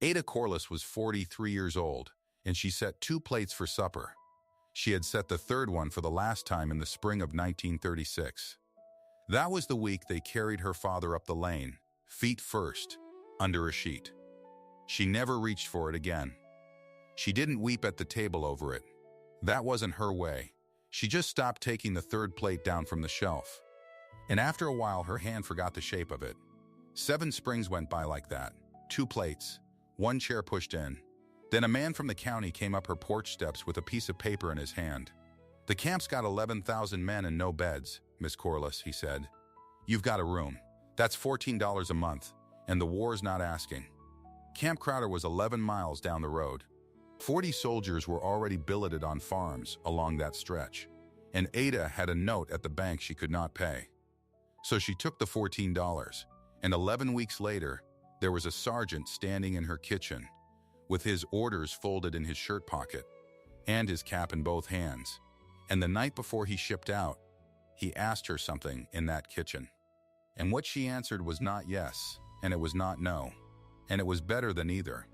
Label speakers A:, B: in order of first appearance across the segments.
A: Ada Corliss was 43 years old, and she set 2 plates for supper. She had set the third one for the last time in the spring of 1936. That was the week they carried her father up the lane, feet first, under a sheet. She never reached for it again. She didn't weep at the table over it. That wasn't her way. She just stopped taking the third plate down from the shelf. And after a while, her hand forgot the shape of it. 7 springs went by like that. 2 plates, 1 chair pushed in. Then a man from the county came up her porch steps with a piece of paper in his hand. "The camp's got 11,000 men and no beds, Miss Corliss," he said. "You've got a room. That's $14 a month, and the war's not asking." Camp Crowder was 11 miles down the road. 40 soldiers were already billeted on farms along that stretch, and Ada had a note at the bank she could not pay. So she took the $14, and 11 weeks later, there was a sergeant standing in her kitchen, with his orders folded in his shirt pocket, and his cap in both hands. And the night before he shipped out, he asked her something in that kitchen. And what she answered was not yes, and it was not no, and it was better than either.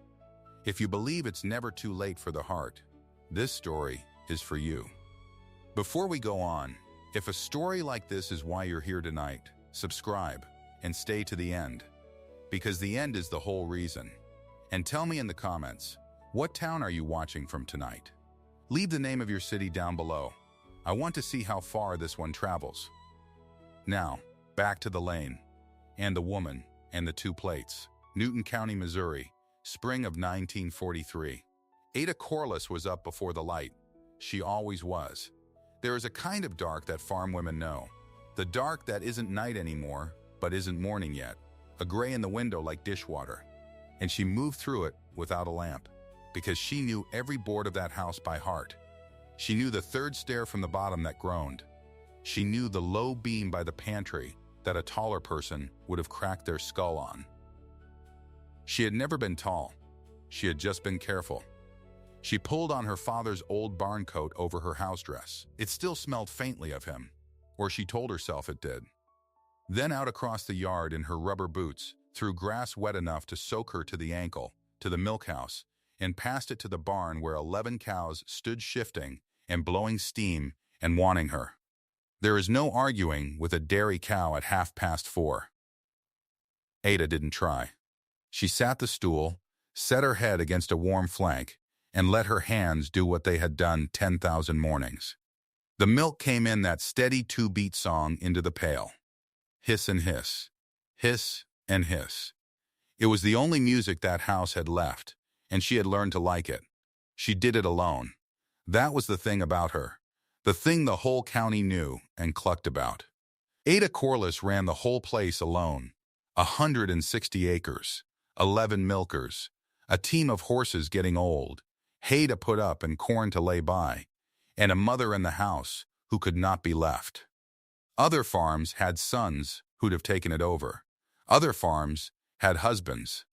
A: If you believe it's never too late for the heart, this story is for you. Before we go on, if a story like this is why you're here tonight, subscribe and stay to the end, because the end is the whole reason. And tell me in the comments, what town are you watching from tonight? Leave the name of your city down below. I want to see how far this one travels. Now, back to the lane, and the woman, and the 2 plates. Newton County, Missouri, spring of 1943. Ada Corliss was up before the light. She always was. There is a kind of dark that farm women know. The dark that isn't night anymore, but isn't morning yet. A gray in the window like dishwater. And she moved through it without a lamp, because she knew every board of that house by heart. She knew the 3rd stair from the bottom that groaned. She knew the low beam by the pantry that a taller person would have cracked their skull on. She had never been tall. She had just been careful. She pulled on her father's old barn coat over her house dress. It still smelled faintly of him, or she told herself it did. Then out across the yard in her rubber boots, through grass wet enough to soak her to the ankle, to the milk house, and past it to the barn where 11 cows stood shifting and blowing steam and wanting her. There is no arguing with a dairy cow at 4:30. Ada didn't try. She sat the stool, set her head against a warm flank, and let her hands do what they had done 10,000 mornings. The milk came in that steady 2-beat song into the pail. Hiss and hiss. Hiss and hiss. It was the only music that house had left, and she had learned to like it. She did it alone. That was the thing about her. The thing the whole county knew and clucked about. Ada Corliss ran the whole place alone. 160 acres, 11 milkers, a team of horses getting old, hay to put up and corn to lay by, and a mother in the house who could not be left. Other farms had sons who'd have taken it over. Other farms had husbands.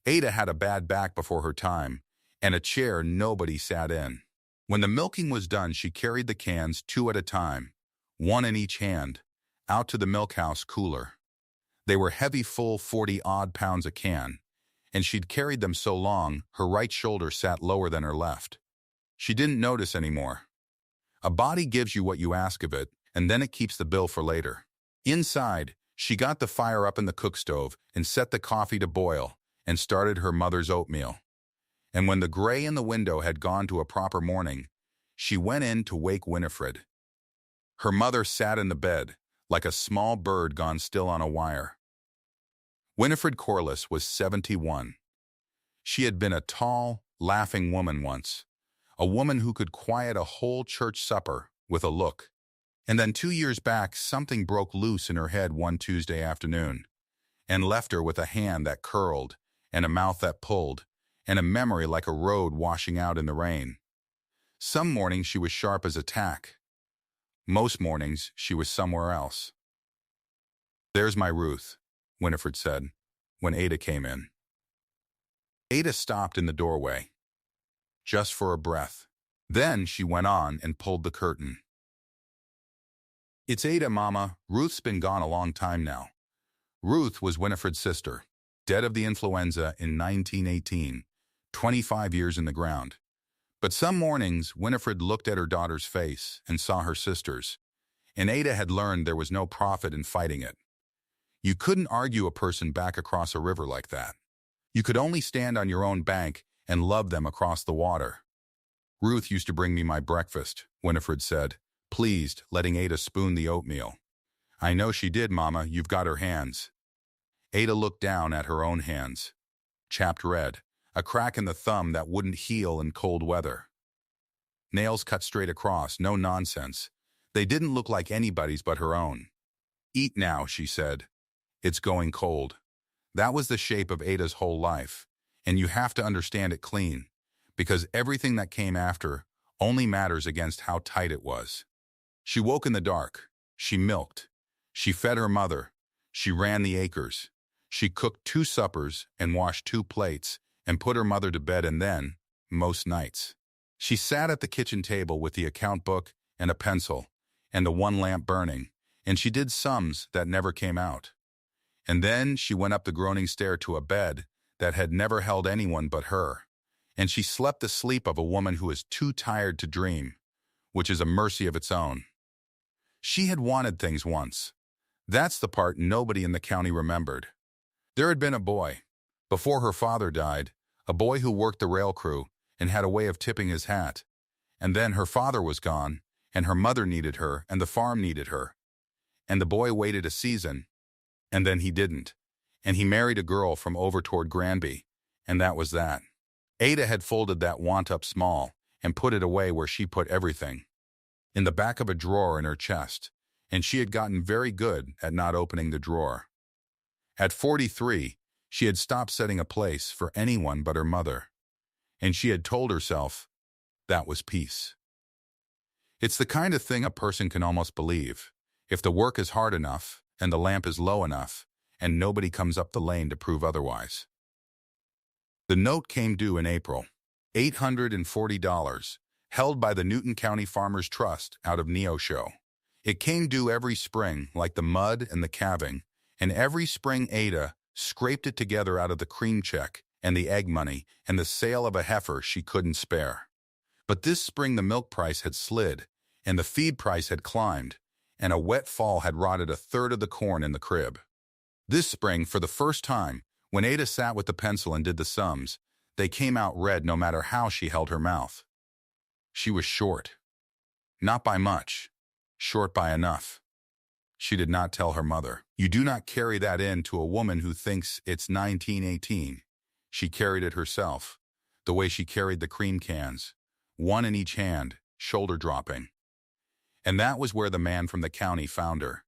A: Ada had a bad back before her time, and a chair nobody sat in. When the milking was done, she carried the cans 2 at a time, 1 in each hand, out to the milk house cooler. They were heavy, full 40-odd pounds a can, and she'd carried them so long her right shoulder sat lower than her left. She didn't notice anymore. A body gives you what you ask of it, and then it keeps the bill for later. Inside, she got the fire up in the cook stove and set the coffee to boil and started her mother's oatmeal. And when the gray in the window had gone to a proper morning, she went in to wake Winifred. Her mother sat in the bed, like a small bird gone still on a wire. Winifred Corliss was 71. She had been a tall, laughing woman once, a woman who could quiet a whole church supper with a look. And then 2 years back, something broke loose in her head one Tuesday afternoon and left her with a hand that curled and a mouth that pulled and a memory like a road washing out in the rain. Some mornings she was sharp as a tack. Most mornings she was somewhere else. "There's my Ruth," Winifred said, when Ada came in. Ada stopped in the doorway, just for a breath. Then she went on and pulled the curtain. "It's Ada, Mama. Ruth's been gone a long time now." Ruth was Winifred's sister, dead of the influenza in 1918, 25 years in the ground. But some mornings, Winifred looked at her daughter's face and saw her sister's, and Ada had learned there was no profit in fighting it. You couldn't argue a person back across a river like that. You could only stand on your own bank and love them across the water. Ruth used to bring me my breakfast, Winifred said, pleased, letting Ada spoon the oatmeal. I know she did, Mama. You've got her hands. Ada looked down at her own hands. Chapped red, a crack in the thumb that wouldn't heal in cold weather. Nails cut straight across, no nonsense. They didn't look like anybody's but her own. Eat now, she said. It's going cold. That was the shape of Ada's whole life, and you have to understand it clean, because everything that came after only matters against how tight it was. She woke in the dark. She milked. She fed her mother. She ran the acres. She cooked 2 suppers and washed 2 plates and put her mother to bed, and then, most nights, she sat at the kitchen table with the account book and a pencil and the 1 lamp burning, and she did sums that never came out. And then she went up the groaning stair to a bed that had never held anyone but her, and she slept the sleep of a woman who is too tired to dream, which is a mercy of its own. She had wanted things once. That's the part nobody in the county remembered. There had been a boy, before her father died, a boy who worked the rail crew and had a way of tipping his hat. And then her father was gone, and her mother needed her, and the farm needed her. And the boy waited a season, and then he didn't. And he married a girl from over toward Granby, and that was that. Ada had folded that want up small and put it away where she put everything, in the back of a drawer in her chest, and she had gotten very good at not opening the drawer. At 43, she had stopped setting a place for anyone but her mother, and she had told herself that was peace. It's the kind of thing a person can almost believe, if the work is hard enough and the lamp is low enough, and nobody comes up the lane to prove otherwise. The note came due in April, $840, held by the Newton County Farmers Trust out of Neosho. It came due every spring, like the mud and the calving, and every spring Ada scraped it together out of the cream check and the egg money and the sale of a heifer she couldn't spare. But this spring the milk price had slid, and the feed price had climbed, and a wet fall had rotted a third of the corn in the crib. This spring, for the first time, when Ada sat with the pencil and did the sums, they came out red no matter how she held her mouth. She was short. Not by much. Short by enough. She did not tell her mother. You do not carry that in to a woman who thinks it's 1918. She carried it herself, the way she carried the cream cans, 1 in each hand, shoulder dropping. And that was where the man from the county found her.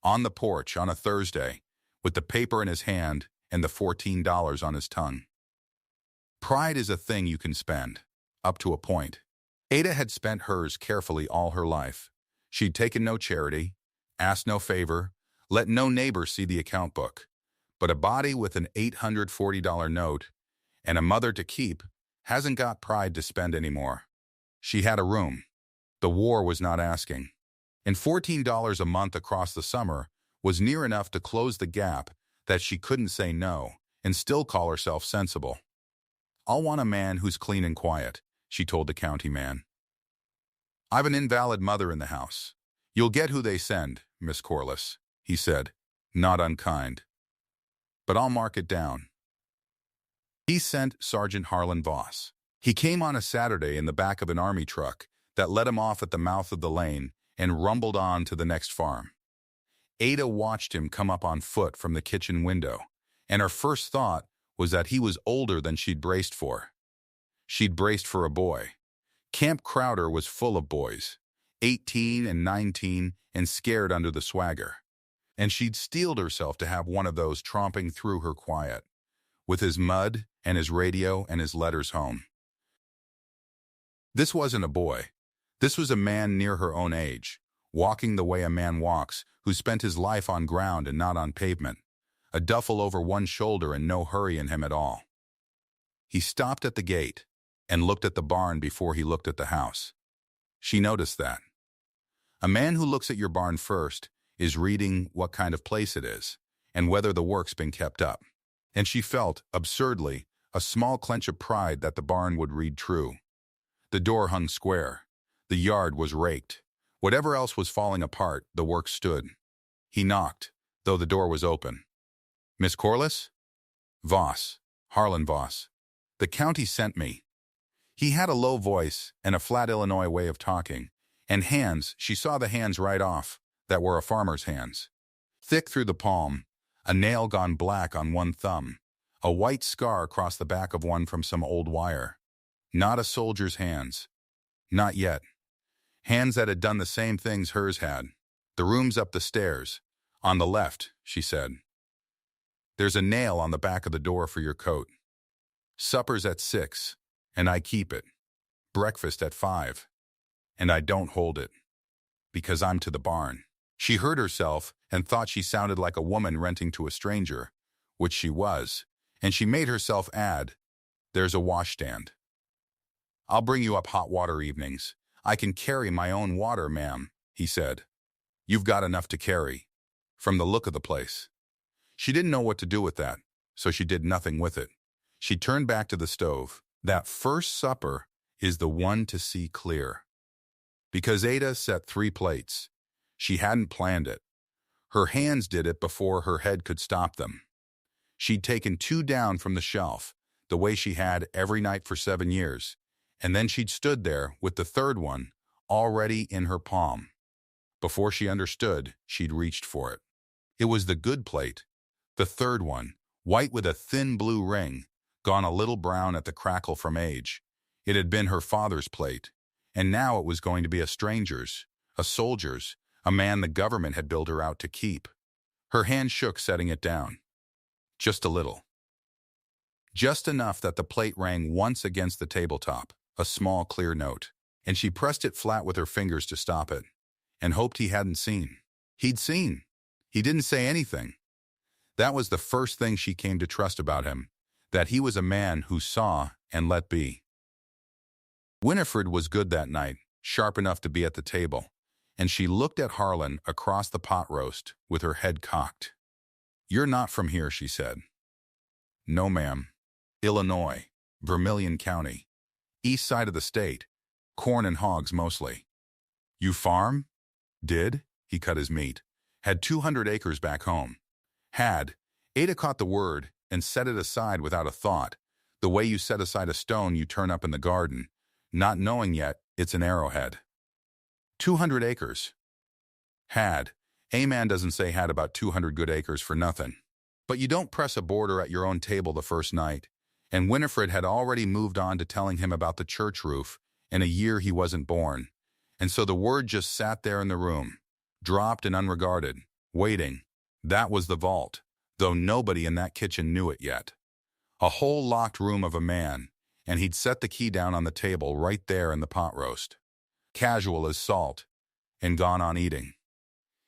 A: On the porch on a Thursday, with the paper in his hand and the $14 on his tongue. Pride is a thing you can spend, up to a point. Ada had spent hers carefully all her life. She'd taken no charity, asked no favor, let no neighbor see the account book. But a body with an $840 note and a mother to keep hasn't got pride to spend anymore. She had a room. The war was not asking. And $14 a month across the summer was near enough to close the gap that she couldn't say no and still call herself sensible. I'll want a man who's clean and quiet, she told the county man. I've an invalid mother in the house. You'll get who they send, Miss Corliss, he said, not unkind. But I'll mark it down. He sent Sergeant Harlan Voss. He came on a Saturday in the back of an army truck that let him off at the mouth of the lane and rumbled on to the next farm. Ada watched him come up on foot from the kitchen window, and her first thought was that he was older than she'd braced for. She'd braced for a boy. Camp Crowder was full of boys, 18 and 19 and scared under the swagger. And she'd steeled herself to have one of those tromping through her quiet, with his mud and his radio and his letters home. This wasn't a boy. This was a man near her own age, walking the way a man walks who spent his life on ground and not on pavement, a duffel over one shoulder and no hurry in him at all. He stopped at the gate and looked at the barn before he looked at the house. She noticed that. A man who looks at your barn first is reading what kind of place it is and whether the work's been kept up. And she felt, absurdly, a small clench of pride that the barn would read true. The door hung square. The yard was raked. Whatever else was falling apart, the work stood. He knocked, though the door was open. "Miss Corliss?" "Voss. Harlan Voss. The county sent me." He had a low voice and a flat Illinois way of talking. And hands, she saw the hands right off, that were a farmer's hands. Thick through the palm, a nail gone black on one thumb, a white scar across the back of one from some old wire. Not a soldier's hands. Not yet. Hands that had done the same things hers had. "The room's up the stairs. On the left," she said. "There's a nail on the back of the door for your coat. Supper's at 6, and I keep it. Breakfast at 5, and I don't hold it. Because I'm to the barn." She heard herself and thought she sounded like a woman renting to a stranger, which she was, and she made herself add, "There's a washstand. I'll bring you up hot water evenings. I can carry my own water, ma'am," he said. "You've got enough to carry, from the look of the place." She didn't know what to do with that, so she did nothing with it. She turned back to the stove. That first supper is the one to see clear. Because Ada set 3 plates. She hadn't planned it. Her hands did it before her head could stop them. She'd taken 2 down from the shelf, the way she had every night for 7 years, and then she'd stood there with the 3rd one already in her palm. Before she understood, she'd reached for it. It was the good plate, the 3rd one, white with a thin blue ring, gone a little brown at the crackle from age. It had been her father's plate, and now it was going to be a stranger's, a soldier's, a man the government had billed her out to keep. Her hand shook setting it down. Just a little. Just enough that the plate rang once against the tabletop, a small clear note, and she pressed it flat with her fingers to stop it, and hoped he hadn't seen. He'd seen. He didn't say anything. That was the first thing she came to trust about him, that he was a man who saw and let be. Winifred was good that night, sharp enough to be at the table, and she looked at Harlan across the pot roast with her head cocked. "You're not from here," she said. "No, ma'am. Illinois, Vermilion County. East side of the state. Corn and hogs mostly." "You farm?" "Did." He cut his meat. "Had 200 acres back home." "Had." Ada caught the word and set it aside without a thought, the way you set aside a stone you turn up in the garden, not knowing yet it's an arrowhead. 200 acres. Had. A man doesn't say had about 200 good acres for nothing. But you don't press a boarder at your own table the first night, and Winifred had already moved on to telling him about the church roof in a year he wasn't born, and so the word just sat there in the room, dropped and unregarded, waiting. That was the vault, though nobody in that kitchen knew it yet. A whole locked room of a man, and he'd set the key down on the table right there in the pot roast. Casual as salt, and gone on eating.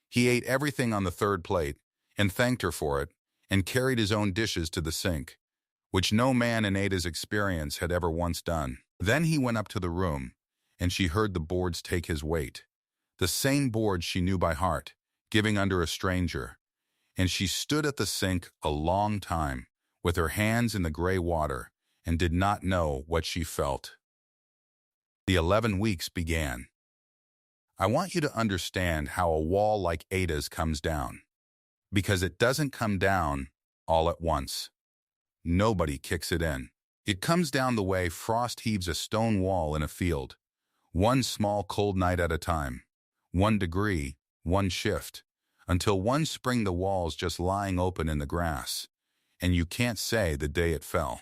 A: He ate everything on the 3rd plate, and thanked her for it, and carried his own dishes to the sink, which no man in Ada's experience had ever once done. Then he went up to the room, and she heard the boards take his weight. The same boards she knew by heart, giving under a stranger. And she stood at the sink a long time, with her hands in the gray water, and did not know what she felt. The 11 weeks began. I want you to understand how a wall like Ada's comes down. Because it doesn't come down all at once. Nobody kicks it in. It comes down the way frost heaves a stone wall in a field. One small cold night at a time. 1 degree, 1 shift. Until one spring the wall's just lying open in the grass. And you can't say the day it fell.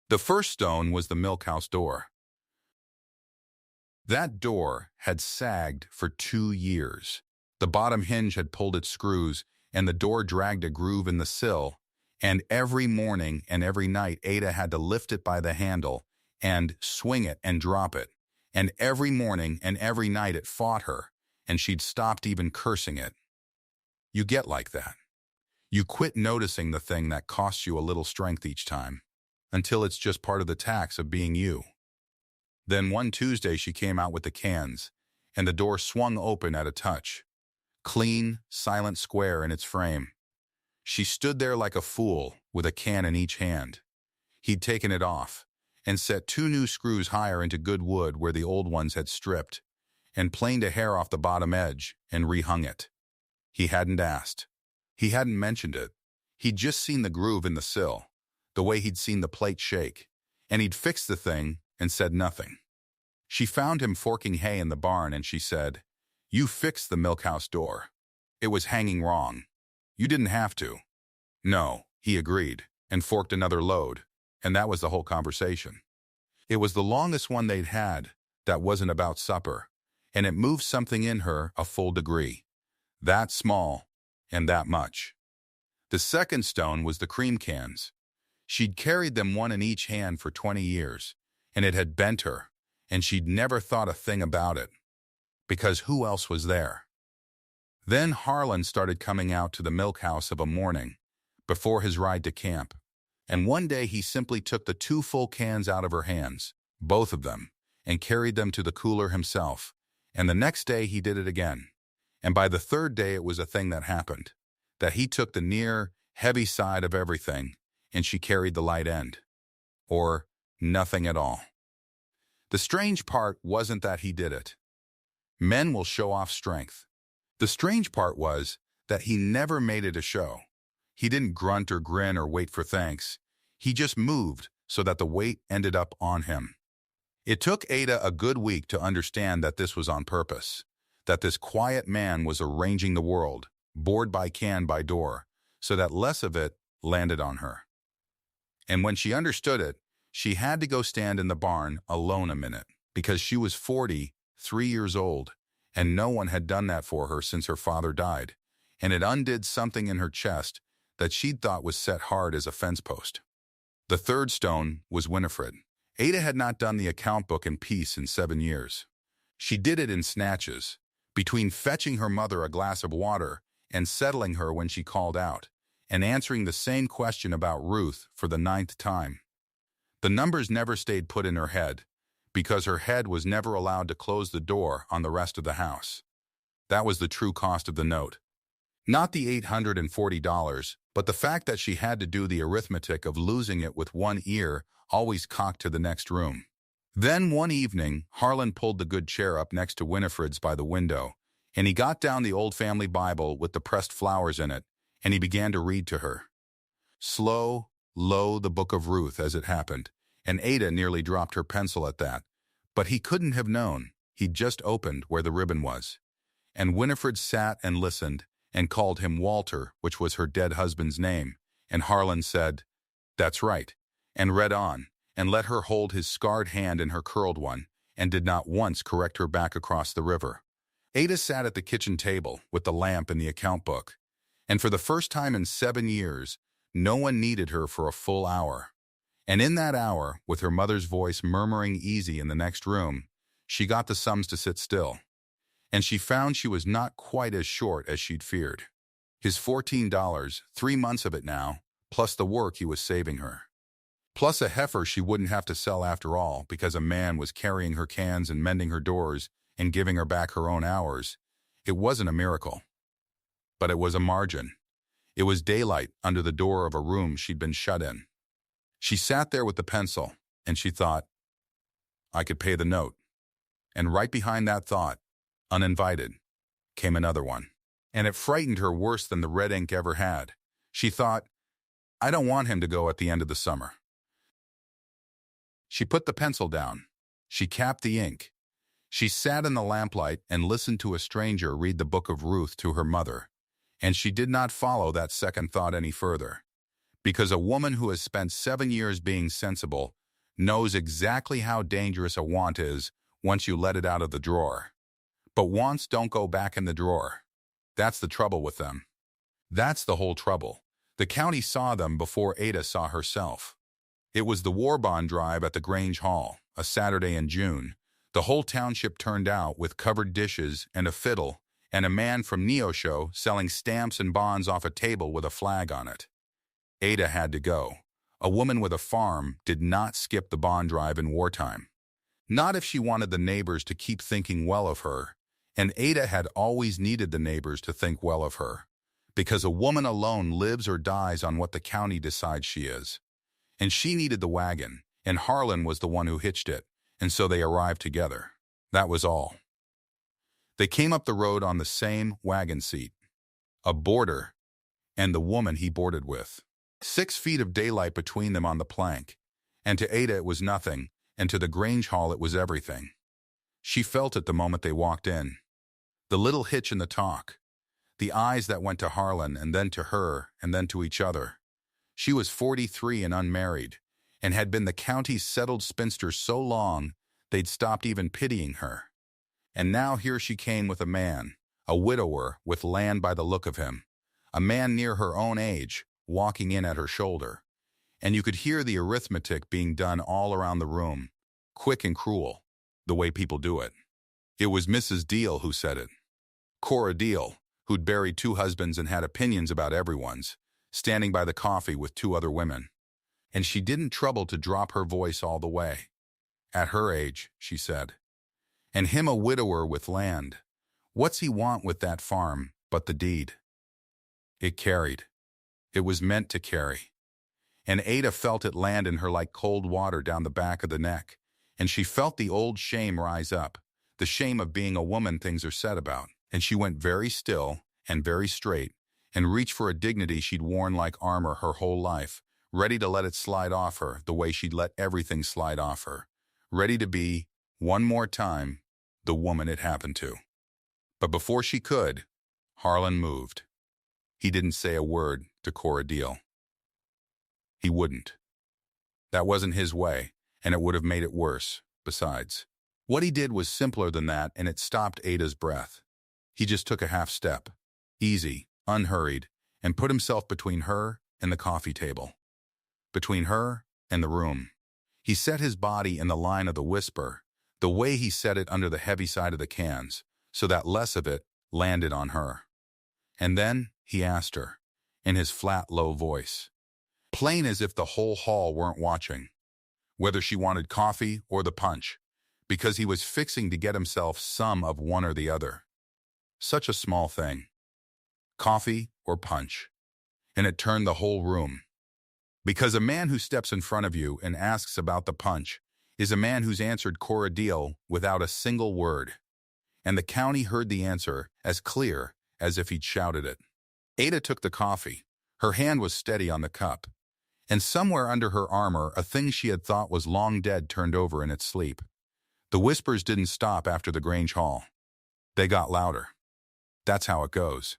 A: The first stone was the milkhouse door. That door had sagged for 2 years. The bottom hinge had pulled its screws, and the door dragged a groove in the sill, and every morning and every night Ada had to lift it by the handle and swing it and drop it, and every morning and every night it fought her, and she'd stopped even cursing it. You get like that. You quit noticing the thing that costs you a little strength each time, until it's just part of the tax of being you. Then one Tuesday she came out with the cans, and the door swung open at a touch. Clean, silent square in its frame. She stood there like a fool, with a can in each hand. He'd taken it off, and set 2 new screws higher into good wood where the old ones had stripped, and planed a hair off the bottom edge, and rehung it. He hadn't asked. He hadn't mentioned it. He'd just seen the groove in the sill, the way he'd seen the plate shake, and he'd fixed the thing and said nothing. She found him forking hay in the barn, and she said, "You fixed the milkhouse door. It was hanging wrong. You didn't have to." "No," he agreed, and forked another load, and that was the whole conversation. It was the longest one they'd had that wasn't about supper, and it moved something in her a full degree. That small, and that much. The second stone was the cream cans. She'd carried them one in each hand for 20 years, and it had bent her, and she'd never thought a thing about it. Because who else was there? Then Harlan started coming out to the milk house of a morning, before his ride to camp, and one day he simply took the 2 full cans out of her hands, both of them, and carried them to the cooler himself, and the next day he did it again. And by the 3rd day it was a thing that happened, that he took the near, heavy side of everything, and she carried the light end. Or nothing at all. The strange part wasn't that he did it. Men will show off strength. The strange part was that he never made it a show. He didn't grunt or grin or wait for thanks. He just moved so that the weight ended up on him. It took Ada a good week to understand that this was on purpose, that this quiet man was arranging the world, board by can by door, so that less of it landed on her. And when she understood it, she had to go stand in the barn alone a minute, because she was 43 years old, and no one had done that for her since her father died, and it undid something in her chest that she'd thought was set hard as a fence post. The third stone was Winifred. Ada had not done the account book in peace in 7 years. She did it in snatches, between fetching her mother a glass of water and settling her when she called out, and answering the same question about Ruth for the 9th time. The numbers never stayed put in her head, because her head was never allowed to close the door on the rest of the house. That was the true cost of the note. Not the $840, but the fact that she had to do the arithmetic of losing it with one ear always cocked to the next room. Then one evening, Harlan pulled the good chair up next to Winifred's by the window, and he got down the old family Bible with the pressed flowers in it, and he began to read to her. Slow, low, the book of Ruth as it happened, and Ada nearly dropped her pencil at that. But he couldn't have known. He'd just opened where the ribbon was. And Winifred sat and listened, and called him Walter, which was her dead husband's name, and Harlan said, "That's right," and read on, and let her hold his scarred hand in her curled one, and did not once correct her back across the river. Ada sat at the kitchen table with the lamp and the account book, and for the first time in 7 years, no one needed her for a full hour. And in that hour, with her mother's voice murmuring easy in the next room, she got the sums to sit still. And she found she was not quite as short as she'd feared. His $14, 3 months of it now, plus the work he was saving her. Plus a heifer she wouldn't have to sell after all, because a man was carrying her cans and mending her doors and giving her back her own hours. It wasn't a miracle. But it was a margin. It was daylight under the door of a room she'd been shut in. She sat there with the pencil, and she thought, I could pay the note. And right behind that thought, uninvited, came another one. And it frightened her worse than the red ink ever had. She thought, I don't want him to go at the end of the summer. She put the pencil down. She capped the ink. She sat in the lamplight and listened to a stranger read the book of Ruth to her mother. And she did not follow that second thought any further. Because a woman who has spent 7 years being sensible knows exactly how dangerous a want is once you let it out of the drawer. But wants don't go back in the drawer. That's the trouble with them. That's the whole trouble. The county saw them before Ada saw herself. It was the war bond drive at the Grange Hall, a Saturday in June. The whole township turned out with covered dishes and a fiddle, and a man from Neosho selling stamps and bonds off a table with a flag on it. Ada had to go. A woman with a farm did not skip the bond drive in wartime. Not if she wanted the neighbors to keep thinking well of her, and Ada had always needed the neighbors to think well of her, because a woman alone lives or dies on what the county decides she is. And she needed the wagon, and Harlan was the one who hitched it, and so they arrived together. That was all. They came up the road on the same wagon seat, a boarder, and the woman he boarded with. 6 feet of daylight between them on the plank, and to Ada it was nothing, and to the Grange Hall it was everything. She felt it the moment they walked in. The little hitch in the talk, the eyes that went to Harlan and then to her and then to each other. She was 43 and unmarried, and had been the county's settled spinster so long they'd stopped even pitying her. And now here she came with a man, a widower with land by the look of him, a man near her own age, walking in at her shoulder. And you could hear the arithmetic being done all around the room, quick and cruel, the way people do it. It was Mrs. Deal who said it. Cora Deal, who'd buried 2 husbands and had opinions about everyone's, standing by the coffee with 2 other women. And she didn't trouble to drop her voice all the way. At her age, she said. And him a widower with land. What's he want with that farm but the deed? It carried. It was meant to carry. And Ada felt it land in her like cold water down the back of the neck, and she felt the old shame rise up, the shame of being a woman things are said about, and she went very still and very straight and reached for a dignity she'd worn like armor her whole life, ready to let it slide off her the way she'd let everything slide off her, ready to be, one more time, the woman it happened to. But before she could, Harlan moved. He didn't say a word to Cora Deal. He wouldn't. That wasn't his way, and it would have made it worse, besides. What he did was simpler than that, and it stopped Ada's breath. He just took a half step, easy, unhurried, and put himself between her and the coffee table. Between her and the room. He set his body in the line of the whisper, the way he set it under the heavy side of the cans, so that less of it landed on her. And then he asked her, in his flat, low voice, plain as if the whole hall weren't watching, whether she wanted coffee or the punch, because he was fixing to get himself some of one or the other. Such a small thing. Coffee or punch. And it turned the whole room. Because a man who steps in front of you and asks about the punch is a man who's answered Cora Deal without a single word. And the county heard the answer as clear as if he'd shouted it. Ada took the coffee. Her hand was steady on the cup. And somewhere under her armor, a thing she had thought was long dead turned over in its sleep. The whispers didn't stop after the Grange Hall. They got louder. That's how it goes.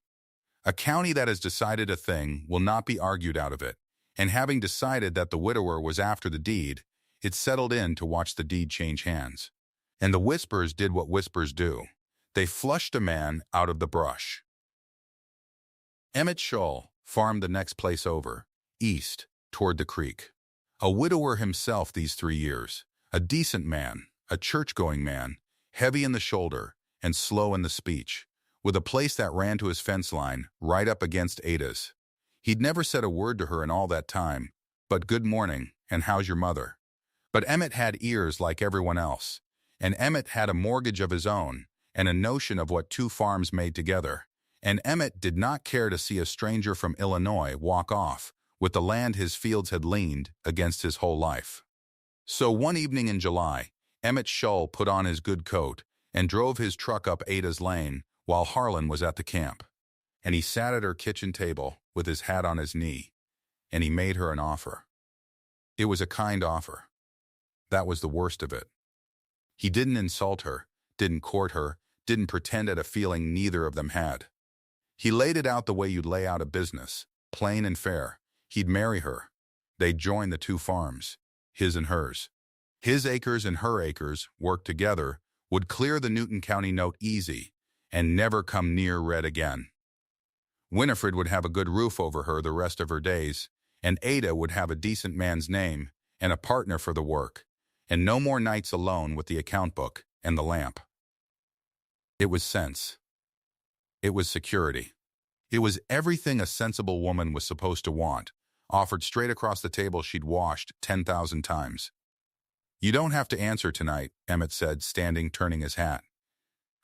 A: A county that has decided a thing will not be argued out of it, and having decided that the widower was after the deed, it settled in to watch the deed change hands. And the whispers did what whispers do. They flushed a man out of the brush. Emmett Shull farmed the next place over, east, toward the creek. A widower himself these 3 years, a decent man, a church-going man, heavy in the shoulder and slow in the speech, with a place that ran to his fence line right up against Ada's. He'd never said a word to her in all that time, but good morning, and how's your mother? But Emmett had ears like everyone else, and Emmett had a mortgage of his own and a notion of what 2 farms made together, and Emmett did not care to see a stranger from Illinois walk off with the land his fields had leaned against his whole life. So one evening in July, Emmett Shull put on his good coat and drove his truck up Ada's lane while Harlan was at the camp. And he sat at her kitchen table with his hat on his knee, and he made her an offer. It was a kind offer. That was the worst of it. He didn't insult her, didn't court her, didn't pretend at a feeling neither of them had. He laid it out the way you'd lay out a business, plain and fair. He'd marry her. They'd join the 2 farms, his and hers. His acres and her acres, worked together, would clear the Newton County note easy and never come near red again. Winifred would have a good roof over her the rest of her days, and Ada would have a decent man's name and a partner for the work, and no more nights alone with the account book and the lamp. It was sense. It was security. It was everything a sensible woman was supposed to want, offered straight across the table she'd washed 10,000 times. You don't have to answer tonight, Emmett said, standing, turning his hat.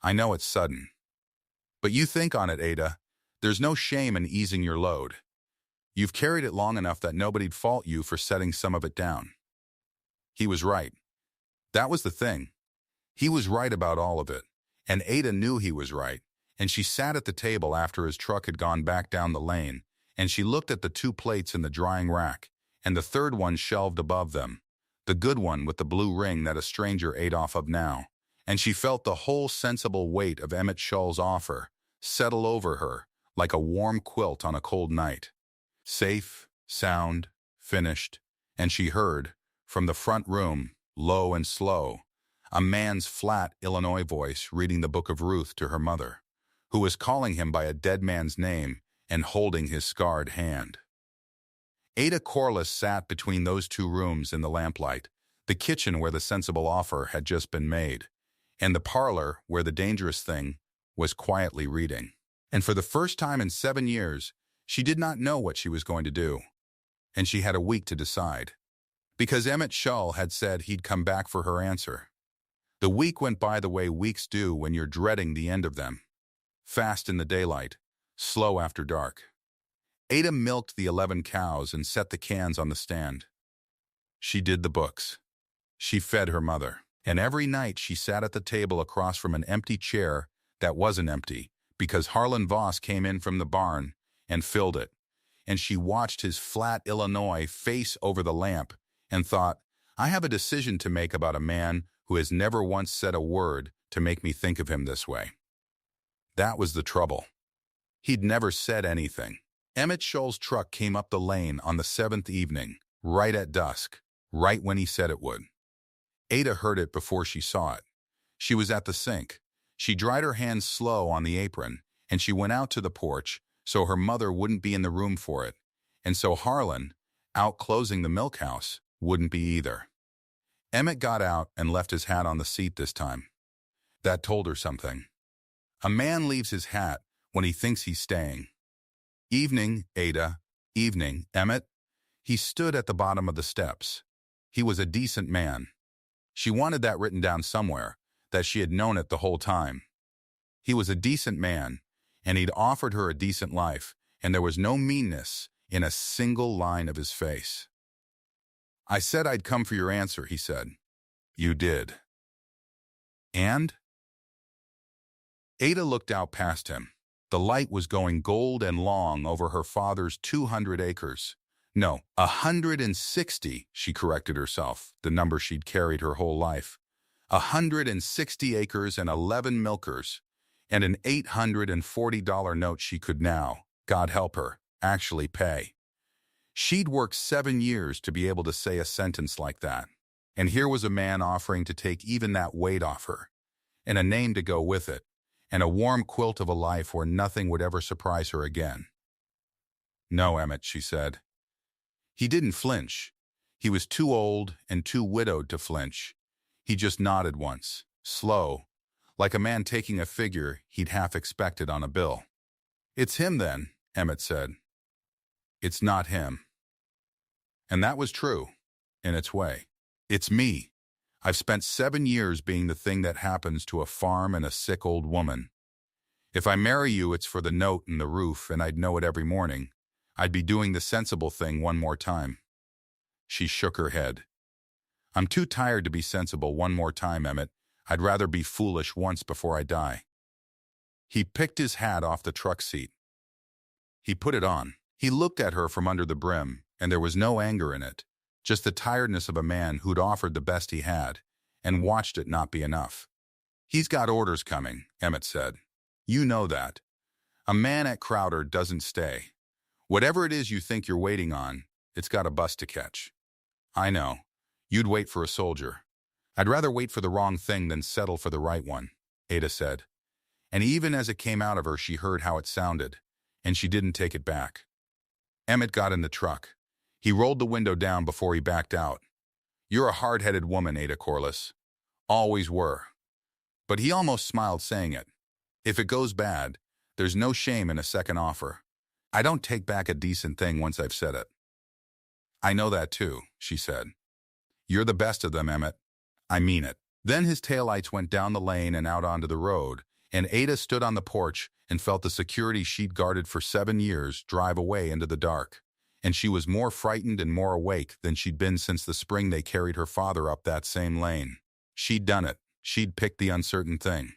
A: I know it's sudden. But you think on it, Ada. There's no shame in easing your load. You've carried it long enough that nobody'd fault you for setting some of it down. He was right. That was the thing. He was right about all of it, and Ada knew he was right, and she sat at the table after his truck had gone back down the lane, and she looked at the 2 plates in the drying rack, and the third one shelved above them, the good one with the blue ring that a stranger ate off of now, and she felt the whole sensible weight of Emmett Shull's offer settle over her like a warm quilt on a cold night. Safe, sound, finished, and she heard, from the front room, low and slow, a man's flat Illinois voice reading the Book of Ruth to her mother, who was calling him by a dead man's name and holding his scarred hand. Ada Corliss sat between those 2 rooms in the lamplight, the kitchen where the sensible offer had just been made, and the parlor where the dangerous thing was quietly reading. And for the first time in 7 years, she did not know what she was going to do, and she had a week to decide, because Emmett Shull had said he'd come back for her answer. The week went by the way weeks do when you're dreading the end of them. Fast in the daylight, slow after dark. Ada milked the 11 cows and set the cans on the stand. She did the books. She fed her mother, and every night she sat at the table across from an empty chair that wasn't empty because Harlan Voss came in from the barn and filled it, and she watched his flat Illinois face over the lamp and thought, I have a decision to make about a man who has never once said a word to make me think of him this way. That was the trouble. He'd never said anything. Emmett Shull's truck came up the lane on the 7th evening, right at dusk, right when he said it would. Ada heard it before she saw it. She was at the sink. She dried her hands slow on the apron, and she went out to the porch so her mother wouldn't be in the room for it, and so Harlan, out closing the milk house, wouldn't be either. Emmett got out and left his hat on the seat this time. That told her something. A man leaves his hat when he thinks he's staying. Evening, Ada. Evening, Emmett. He stood at the bottom of the steps. He was a decent man. She wanted that written down somewhere, that she had known it the whole time. He was a decent man, and he'd offered her a decent life, and there was no meanness in a single line of his face. I said I'd come for your answer, he said. You did. And? Ada looked out past him. The light was going gold and long over her father's 200 acres. No, 160, she corrected herself, the number she'd carried her whole life. 160 acres and 11 milkers, and an $840 note she could now, God help her, actually pay. She'd worked 7 years to be able to say a sentence like that, and here was a man offering to take even that weight off her, and a name to go with it, and a warm quilt of a life where nothing would ever surprise her again. No, Emmett, she said. He didn't flinch. He was too old and too widowed to flinch. He just nodded once, slow, like a man taking a figure he'd half expected on a bill. It's him then, Emmett said. It's not him. And that was true, in its way. It's me. I've spent 7 years being the thing that happens to a farm and a sick old woman. If I marry you, it's for the note and the roof, and I'd know it every morning. I'd be doing the sensible thing one more time. She shook her head. I'm too tired to be sensible one more time, Emmett. I'd rather be foolish once before I die. He picked his hat off the truck seat. He put it on. He looked at her from under the brim, and there was no anger in it, just the tiredness of a man who'd offered the best he had, and watched it not be enough. He's got orders coming, Emmett said. You know that. A man at Crowder doesn't stay. Whatever it is you think you're waiting on, it's got a bus to catch. I know. You'd wait for a soldier. I'd rather wait for the wrong thing than settle for the right one, Ada said. And even as it came out of her, she heard how it sounded, and she didn't take it back. Emmett got in the truck. He rolled the window down before he backed out. You're a hard-headed woman, Ada Corliss. Always were. But he almost smiled saying it. If it goes bad, there's no shame in a second offer. I don't take back a decent thing once I've said it. I know that too, she said. You're the best of them, Emmett. I mean it. Then his taillights went down the lane and out onto the road, and Ada stood on the porch and felt the security she'd guarded for 7 years drive away into the dark. And she was more frightened and more awake than she'd been since the spring they carried her father up that same lane. She'd done it. She'd picked the uncertain thing.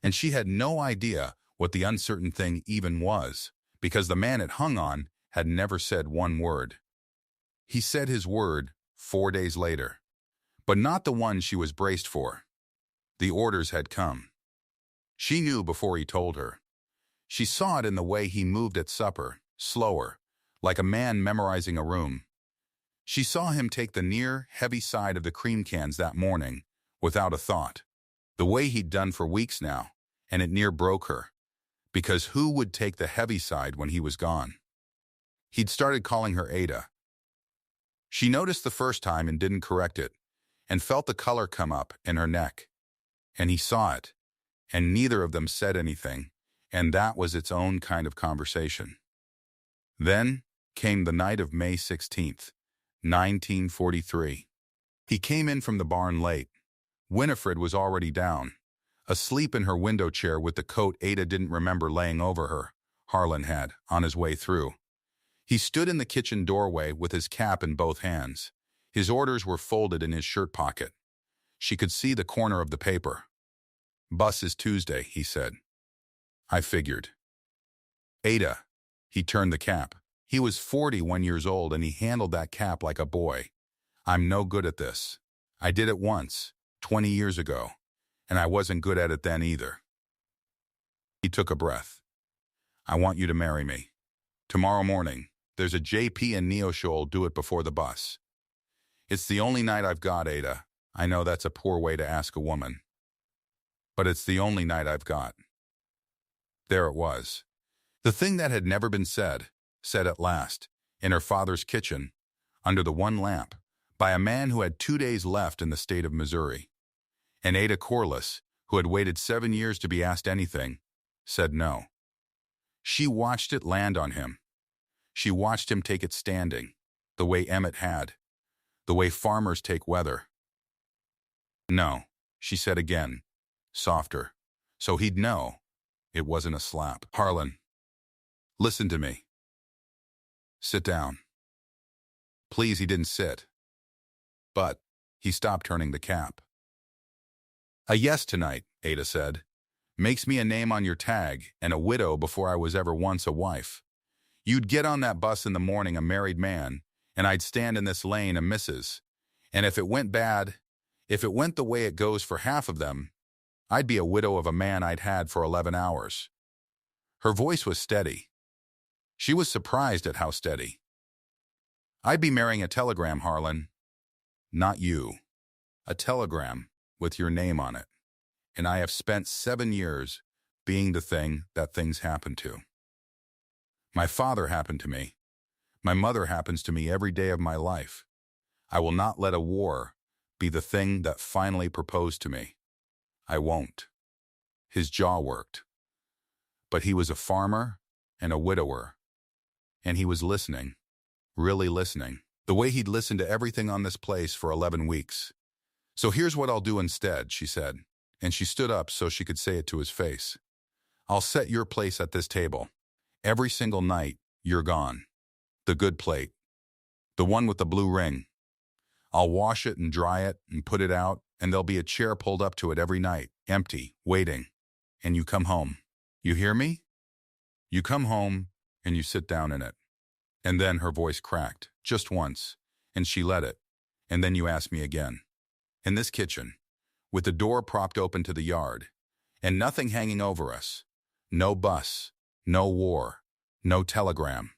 A: And she had no idea what the uncertain thing even was, because the man it hung on had never said one word. He said his word 4 days later, but not the one she was braced for. The orders had come. She knew before he told her. She saw it in the way he moved at supper, slower, like a man memorizing a room. She saw him take the near, heavy side of the cream cans that morning, without a thought, the way he'd done for weeks now, and it near broke her, because who would take the heavy side when he was gone? He'd started calling her Ada. She noticed the first time and didn't correct it, and felt the color come up in her neck. And he saw it, and neither of them said anything, and that was its own kind of conversation. Then came the night of May 16th, 1943. He came in from the barn late. Winifred was already down, asleep in her window chair with the coat Ada didn't remember laying over her. Harlan had, on his way through. He stood in the kitchen doorway with his cap in both hands. His orders were folded in his shirt pocket. She could see the corner of the paper. "Bus is Tuesday," he said. "I figured." "Ada." He turned the cap. He was 41 years old and he handled that cap like a boy. "I'm no good at this. I did it once, 20 years ago, and I wasn't good at it then either." He took a breath. "I want you to marry me. Tomorrow morning, there's a JP and Neosho'll do it before the bus. It's the only night I've got, Ada. I know that's a poor way to ask a woman. But it's the only night I've got." There it was. The thing that had never been said at last, in her father's kitchen, under the one lamp, by a man who had 2 days left in the state of Missouri. And Ada Corliss, who had waited 7 years to be asked anything, said no. She watched it land on him. She watched him take it standing, the way Emmett had, the way farmers take weather. "No," she said again, softer, so he'd know it wasn't a slap. "Harlan, listen to me. Sit down." Please, he didn't sit. But he stopped turning the cap. "A yes tonight," Ada said, "makes me a name on your tag and a widow before I was ever once a wife. You'd get on that bus in the morning a married man, and I'd stand in this lane a missus. And if it went bad, if it went the way it goes for half of them, I'd be a widow of a man I'd had for 11 hours. Her voice was steady. She was surprised at how steady. "I'd be marrying a telegram, Harlan. Not you. A telegram with your name on it. And I have spent 7 years being the thing that things happen to. My father happened to me. My mother happens to me every day of my life. I will not let a war be the thing that finally proposed to me. I won't." His jaw worked. But he was a farmer and a widower. And he was listening, really listening, the way he'd listened to everything on this place for 11 weeks. "So here's what I'll do instead," she said, and she stood up so she could say it to his face. "I'll set your place at this table. Every single night, you're gone. The good plate. The one with the blue ring. I'll wash it and dry it and put it out, and there'll be a chair pulled up to it every night, empty, waiting. And you come home. You hear me? You come home, and you sit down in it." And then her voice cracked, just once, and she let it. "And then you ask me again. In this kitchen, with the door propped open to the yard, and nothing hanging over us. No bus, no war, no telegram.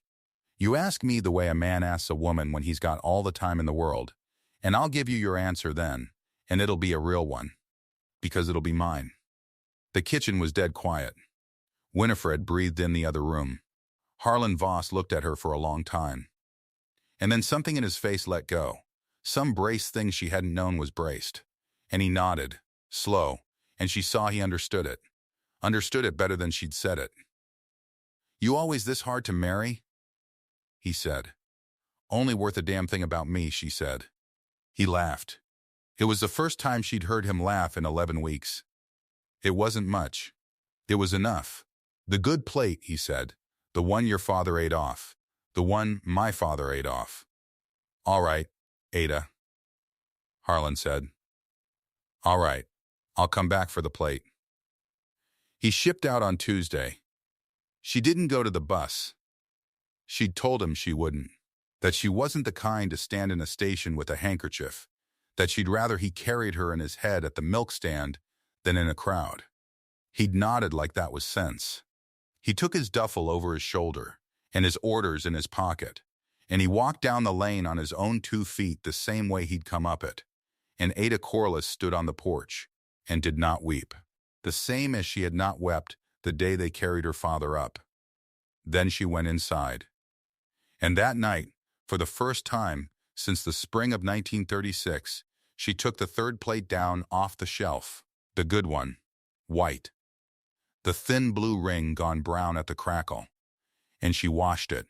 A: You ask me the way a man asks a woman when he's got all the time in the world, and I'll give you your answer then, and it'll be a real one, because it'll be mine." The kitchen was dead quiet. Winifred breathed in the other room. Harlan Voss looked at her for a long time. And then something in his face let go. Some braced thing she hadn't known was braced. And he nodded, slow, and she saw he understood it. Understood it better than she'd said it. "You always this hard to marry?" he said. "Only worth a damn thing about me," she said. He laughed. It was the first time she'd heard him laugh in 11 weeks. It wasn't much. It was enough. "The good plate," he said. "The one your father ate off. The one my father ate off." "All right, Ada," Harlan said. "All right, I'll come back for the plate." He shipped out on Tuesday. She didn't go to the bus. She'd told him she wouldn't, that she wasn't the kind to stand in a station with a handkerchief, that she'd rather he carried her in his head at the milk stand than in a crowd. He'd nodded like that was sense. He took his duffel over his shoulder and his orders in his pocket, and he walked down the lane on his own 2 feet the same way he'd come up it. And Ada Corliss stood on the porch and did not weep, the same as she had not wept the day they carried her father up. Then she went inside. And that night, for the first time since the spring of 1936, she took the third plate down off the shelf, the good one, white. The thin blue ring gone brown at the crackle. And she washed it,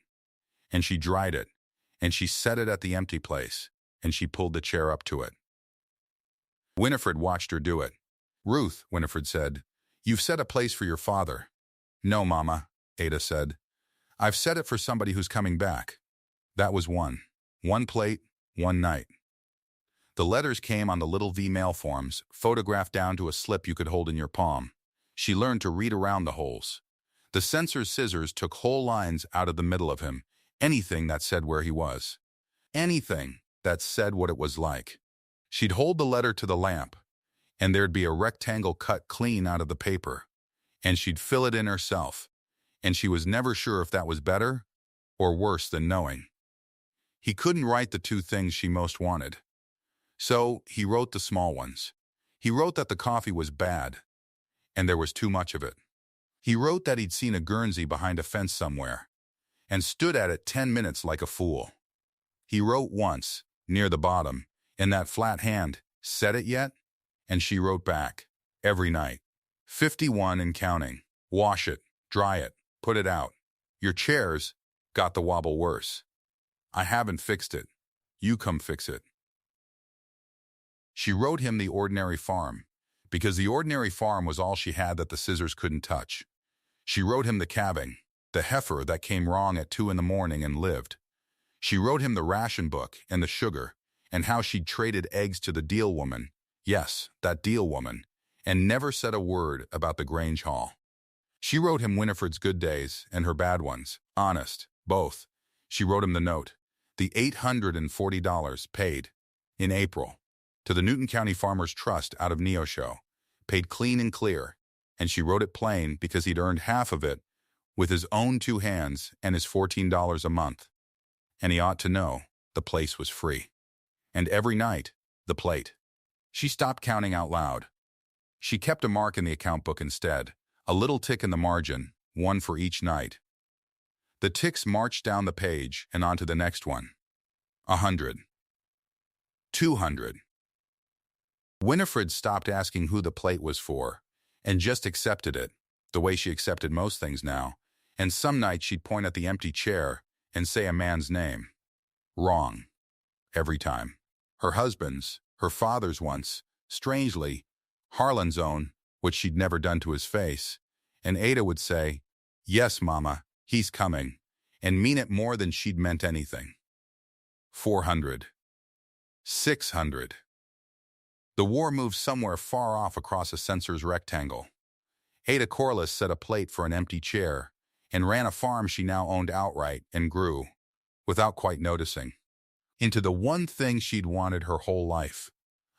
A: and she dried it, and she set it at the empty place, and she pulled the chair up to it. Winifred watched her do it. "Ruth," Winifred said, "you've set a place for your father." "No, Mama," Ada said. "I've set it for somebody who's coming back." That was one. One plate, one night. The letters came on the little V mail forms, photographed down to a slip you could hold in your palm. She learned to read around the holes. The censor's scissors took whole lines out of the middle of him, anything that said where he was. Anything that said what it was like. She'd hold the letter to the lamp, and there'd be a rectangle cut clean out of the paper, and she'd fill it in herself, and she was never sure if that was better or worse than knowing. He couldn't write the 2 things she most wanted. So he wrote the small ones. He wrote that the coffee was bad, and there was too much of it. He wrote that he'd seen a Guernsey behind a fence somewhere, and stood at it 10 minutes like a fool. He wrote once, near the bottom, in that flat hand, "Said it yet?" And she wrote back, every night, 51 and counting. "Wash it, dry it, put it out. Your chair's got the wobble worse. I haven't fixed it. You come fix it." She wrote him the ordinary farm, because the ordinary farm was all she had that the scissors couldn't touch. She wrote him the calving, the heifer that came wrong at 2 in the morning and lived. She wrote him the ration book and the sugar, and how she'd traded eggs to the deal woman, yes, that deal woman, and never said a word about the Grange Hall. She wrote him Winifred's good days and her bad ones, honest, both. She wrote him the note, the $840 paid, in April, to the Newton County Farmers Trust out of Neosho, paid clean and clear, and she wrote it plain because he'd earned half of it with his own 2 hands and his $14 a month. And he ought to know the place was free. And every night, the plate. She stopped counting out loud. She kept a mark in the account book instead, a little tick in the margin, one for each night. The ticks marched down the page and onto the next one. 100. 200. Winifred stopped asking who the plate was for, and just accepted it, the way she accepted most things now, and some nights she'd point at the empty chair and say a man's name. Wrong. Every time. Her husband's, her father's once, strangely, Harlan's own, which she'd never done to his face, and Ada would say, "Yes, Mama, he's coming," and mean it more than she'd meant anything. 400. 600. The war moved somewhere far off across a censor's rectangle. Ada Corliss set a plate for an empty chair and ran a farm she now owned outright and grew, without quite noticing, into the one thing she'd wanted her whole life.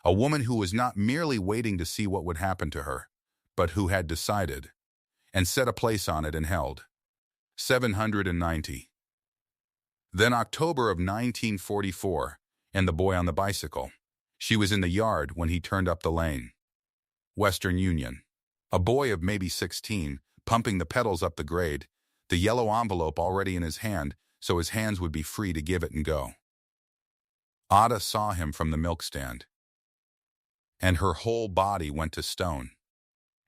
A: A woman who was not merely waiting to see what would happen to her, but who had decided, and set a place on it and held. 790. Then October of 1944, and the boy on the bicycle. She was in the yard when he turned up the lane. Western Union. A boy of maybe 16, pumping the pedals up the grade, the yellow envelope already in his hand, so his hands would be free to give it and go. Ada saw him from the milk stand, and her whole body went to stone.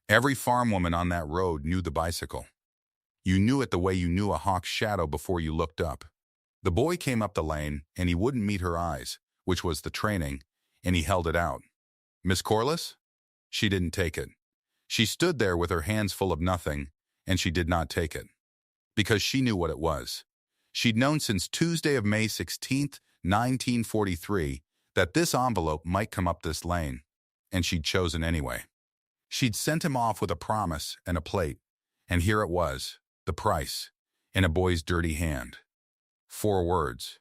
A: Every farm woman on that road knew the bicycle. You knew it the way you knew a hawk's shadow before you looked up. The boy came up the lane, and he wouldn't meet her eyes, which was the training, and he held it out. "Miss Corliss?" She didn't take it. She stood there with her hands full of nothing, and she did not take it. Because she knew what it was. She'd known since Tuesday of May 16th, 1943, that this envelope might come up this lane, and she'd chosen anyway. She'd sent him off with a promise and a plate, and here it was, the price, in a boy's dirty hand. 4 words.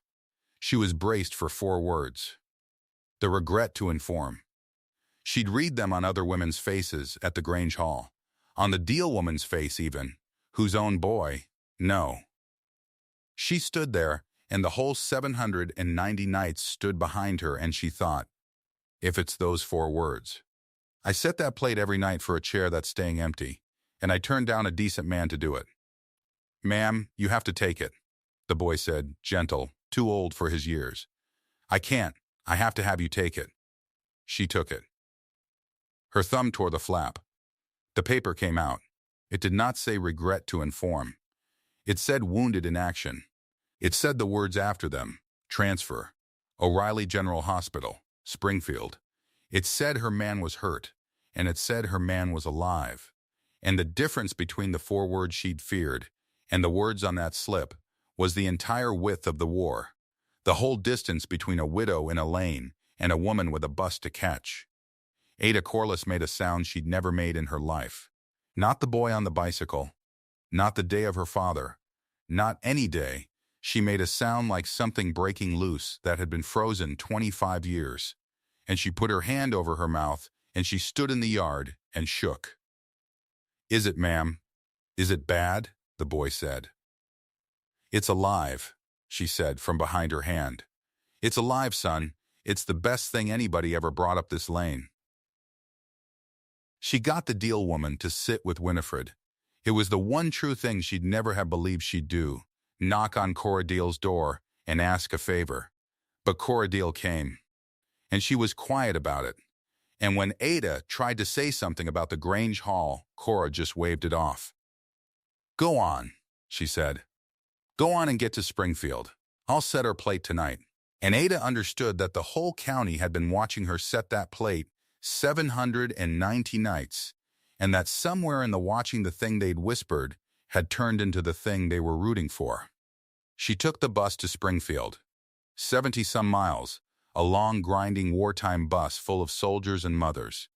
A: She was braced for 4 words. The regret to inform. She'd read them on other women's faces at the Grange Hall, on the deal woman's face even, whose own boy, no. She stood there, and the whole 790 nights stood behind her, and she thought, if it's those 4 words. I set that plate every night for a chair that's staying empty, and I turned down a decent man to do it. Ma'am, you have to take it, the boy said, gentle, too old for his years. I can't. I have to have you take it. She took it. Her thumb tore the flap. The paper came out. It did not say regret to inform. It said wounded in action. It said the words after them, transfer, O'Reilly General Hospital, Springfield. It said her man was hurt, and it said her man was alive. And the difference between the 4 words she'd feared and the words on that slip was the entire width of the war, the whole distance between a widow in a lane and a woman with a bus to catch. Ada Corliss made a sound she'd never made in her life. Not the boy on the bicycle, not the day of her father, not any day. She made a sound like something breaking loose that had been frozen 25 years. And she put her hand over her mouth, and she stood in the yard and shook. Is it, ma'am? Is it bad? The boy said. It's alive, she said from behind her hand. It's alive, son. It's the best thing anybody ever brought up this lane. She got the deal woman to sit with Winifred. It was the one true thing she'd never have believed she'd do, knock on Cora Deal's door and ask a favor. But Cora Deal came, and she was quiet about it. And when Ada tried to say something about the Grange Hall, Cora just waved it off. Go on, she said. Go on and get to Springfield. I'll set her plate tonight. And Ada understood that the whole county had been watching her set that plate 790 nights, and that somewhere in the watching the thing they'd whispered had turned into the thing they were rooting for. She took the bus to Springfield. 70-some miles, a long, grinding wartime bus full of soldiers and mothers.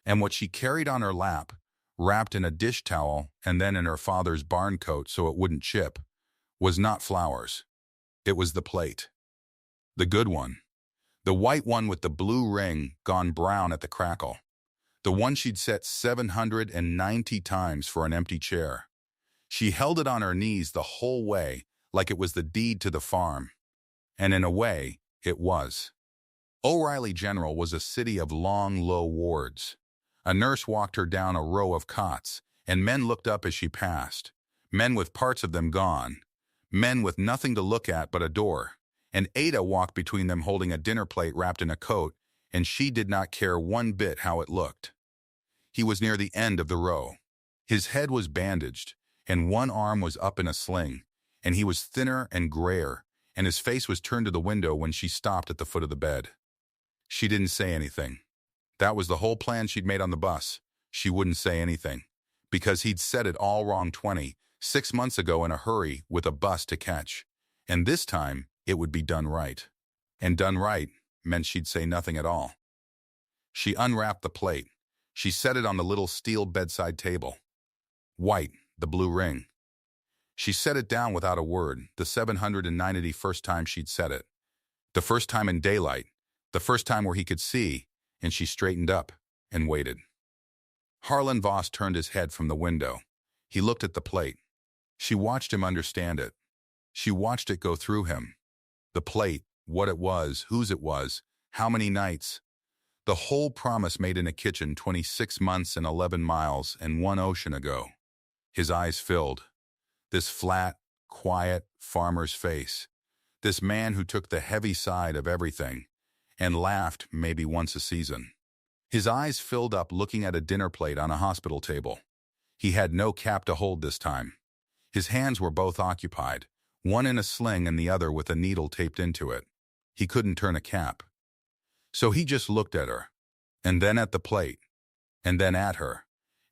A: And what she carried on her lap, wrapped in a dish towel and then in her father's barn coat so it wouldn't chip, was not flowers. It was the plate. The good one. The white one with the blue ring gone brown at the crackle. The one she'd set 790 times for an empty chair. She held it on her knees the whole way, like it was the deed to the farm. And in a way, it was. O'Reilly General was a city of long, low wards. A nurse walked her down a row of cots, and men looked up as she passed. Men with parts of them gone. Men with nothing to look at but a door. And Ada walked between them holding a dinner plate wrapped in a coat, and she did not care one bit how it looked. He was near the end of the row. His head was bandaged, and one arm was up in a sling, and he was thinner and grayer, and his face was turned to the window when she stopped at the foot of the bed. She didn't say anything. That was the whole plan she'd made on the bus. She wouldn't say anything, because he'd said it all wrong 26 months ago in a hurry with a bus to catch. And this time, it would be done right. And done right meant she'd say nothing at all. She unwrapped the plate. She set it on the little steel bedside table. White, the blue ring. She set it down without a word, the 791st time she'd said it. The first time in daylight, the first time where he could see, and she straightened up and waited. Harlan Voss turned his head from the window. He looked at the plate. She watched him understand it. She watched it go through him. The plate, what it was, whose it was, how many nights. The whole promise made in a kitchen 26 months and 11 miles and 1 ocean ago. His eyes filled. This flat, quiet farmer's face. This man who took the heavy side of everything and laughed maybe once a season. His eyes filled up looking at a dinner plate on a hospital table. He had no cap to hold this time. His hands were both occupied, one in a sling and the other with a needle taped into it. He couldn't turn a cap. So he just looked at her, and then at the plate, and then at her.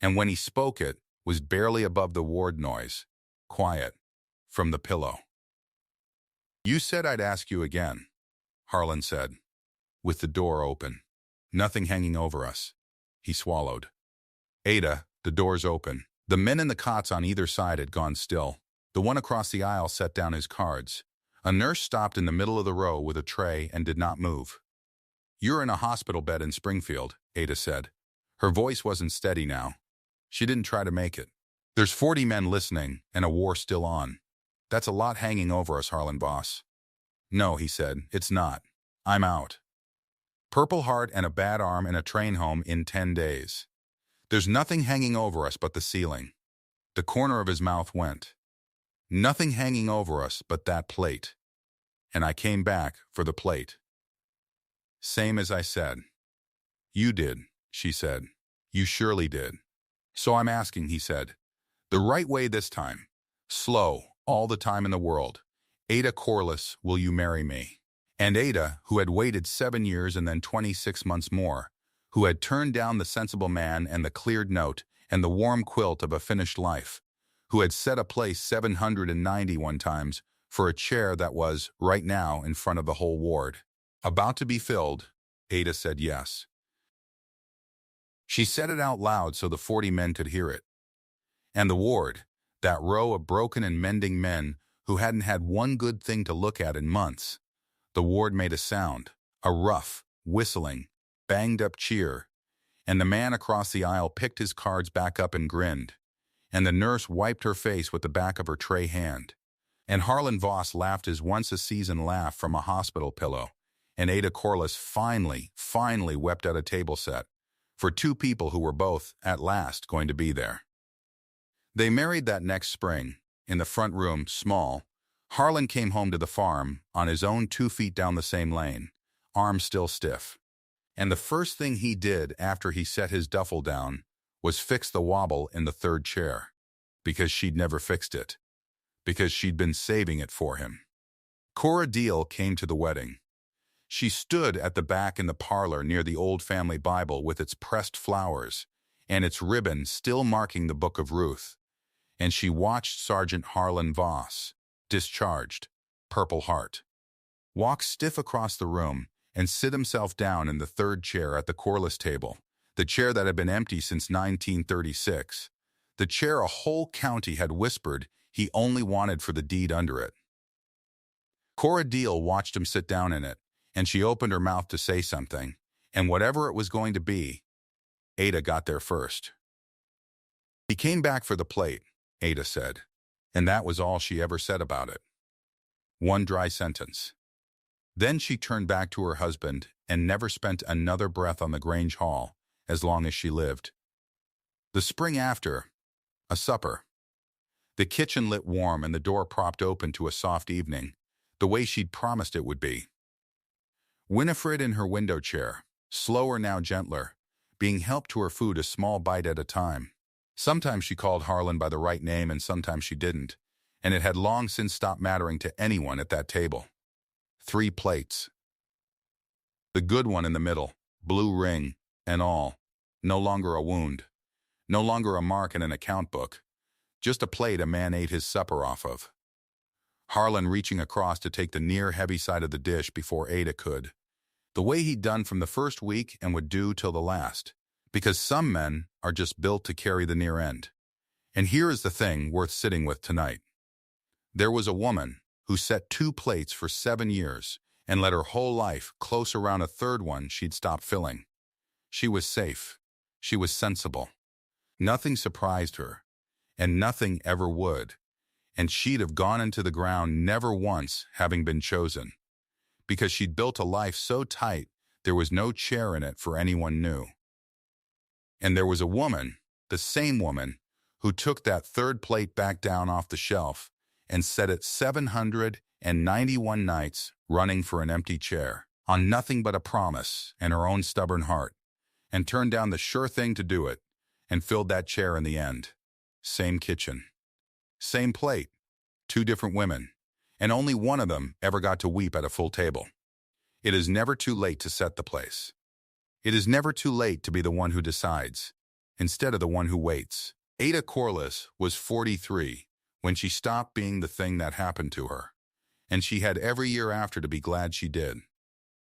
A: And when he spoke it, was barely above the ward noise, quiet, from the pillow. "You said I'd ask you again," Harlan said, with the door open. Nothing hanging over us. He swallowed. "Ada, the door's open." The men in the cots on either side had gone still. The one across the aisle set down his cards. A nurse stopped in the middle of the row with a tray and did not move. "You're in a hospital bed in Springfield," Ada said. Her voice wasn't steady now. She didn't try to make it. "There's 40 men listening and a war still on. That's a lot hanging over us, Harlan Voss." "No," he said, "it's not. I'm out. Purple heart and a bad arm and a train home in 10 days. There's nothing hanging over us but the ceiling." The corner of his mouth went. "Nothing hanging over us but that plate. And I came back for the plate." "Same as I said." "You did," she said. "You surely did." "So I'm asking," he said. "The right way this time. Slow, all the time in the world. Ada Corliss, will you marry me?" And Ada, who had waited 7 years and then 26 months more, who had turned down the sensible man and the cleared note and the warm quilt of a finished life, who had set a place 791 times for a chair that was, right now, in front of the whole ward. About to be filled, Ada said yes. She said it out loud so the 40 men could hear it. And the ward, that row of broken and mending men who hadn't had one good thing to look at in months, the ward made a sound, a rough, whistling, banged-up cheer, and the man across the aisle picked his cards back up and grinned, and the nurse wiped her face with the back of her tray hand, and Harlan Voss laughed his once-a-season laugh from a hospital pillow, and Ada Corliss finally wept at a table set, for 2 people who were both, at last, going to be there. They married that next spring, in the front room, small. Harlan came home to the farm, on his own 2 feet down the same lane, arms still stiff. And the first thing he did after he set his duffel down was fix the wobble in the 3rd chair, because she'd never fixed it, because she'd been saving it for him. Cora Deal came to the wedding. She stood at the back in the parlor near the old family Bible with its pressed flowers and its ribbon still marking the Book of Ruth, and she watched Sergeant Harlan Voss, discharged, Purple Heart, walk stiff across the room and sit himself down in the 3rd chair at the Corliss table, the chair that had been empty since 1936, the chair a whole county had whispered he only wanted for the deed under it. Cora Deal watched him sit down in it, and she opened her mouth to say something, and whatever it was going to be, Ada got there first. "He came back for the plate," Ada said, and that was all she ever said about it. One dry sentence. Then she turned back to her husband and never spent another breath on the Grange Hall as long as she lived. The spring after, a supper. The kitchen lit warm and the door propped open to a soft evening, the way she'd promised it would be. Winifred in her window chair, slower now gentler, being helped to her food a small bite at a time. Sometimes she called Harlan by the right name and sometimes she didn't, and it had long since stopped mattering to anyone at that table. 3 plates. The good one in the middle, blue ring, and all. No longer a wound. No longer a mark in an account book. Just a plate a man ate his supper off of. Harlan reaching across to take the near heavy side of the dish before Ada could. The way he'd done from the first week and would do till the last. Because some men are just built to carry the near end. And here is the thing worth sitting with tonight. There was a woman who set 2 plates for 7 years and let her whole life close around a 3rd one she'd stopped filling. She was safe. She was sensible. Nothing surprised her, and nothing ever would, and she'd have gone into the ground never once having been chosen, because she'd built a life so tight there was no chair in it for anyone new. And there was a woman, the same woman, who took that 3rd plate back down off the shelf and set it 791 nights running for an empty chair, on nothing but a promise and her own stubborn heart, and turned down the sure thing to do it, and filled that chair in the end. Same kitchen. Same plate. 2 different women, and only one of them ever got to weep at a full table. It is never too late to set the place. It is never too late to be the one who decides, instead of the one who waits. Ada Corliss was 43 when she stopped being the thing that happened to her, and she had every year after to be glad she did.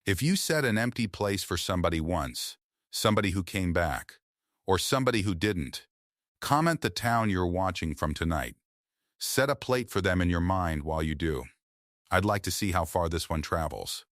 A: If you set an empty place for somebody once, somebody who came back, or somebody who didn't, comment the town you're watching from tonight. Set a plate for them in your mind while you do. I'd like to see how far this one travels.